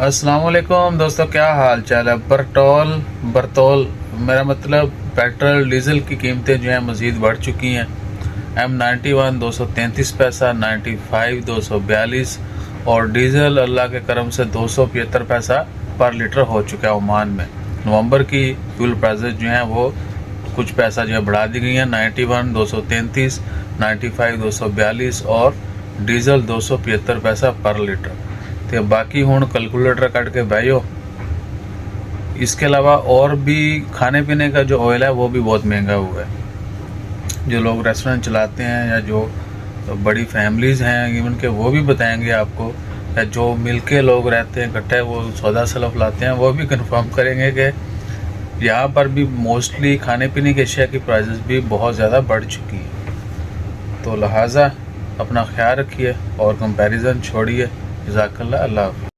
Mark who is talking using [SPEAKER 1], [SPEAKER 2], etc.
[SPEAKER 1] अस्सलाम वालेकुम दोस्तों, क्या हाल चाल है। बरतौल मेरा मतलब पेट्रोल डीजल की कीमतें जो हैं मज़ीद बढ़ चुकी हैं। M91 233 पैसा, 95 242 और डीजल अल्लाह के करम से 275 पैसा पर लीटर हो चुका है ओमान में। नवंबर की फ्यूल प्राइसेस जो हैं वो कुछ पैसा जो है बढ़ा दी गई हैं। 91 233, 95 242 और डीजल 275 पैसा पर लीटर। तो बाकी हुण कैलकुलेटर कट के बहजो। इसके अलावा और भी खाने पीने का जो ऑयल है वो भी बहुत महंगा हुआ है। जो लोग रेस्टोरेंट चलाते हैं या जो बड़ी फैमिलीज़ हैं इवन के, वो भी बताएंगे आपको। या जो मिल के लोग रहते हैं इकट्ठे, वो सौदा सलफ लाते हैं, वो भी कंफर्म करेंगे कि यहाँ पर भी मोस्टली खाने पीने की अशिया की प्राइसेस भी बहुत ज़्यादा बढ़ चुकी हैं। तो लिहाजा अपना ख्याल रखिए और कंपैरिजन छोड़िए। जज़ाकल्लाह। अल्लाह हाफ़िज़।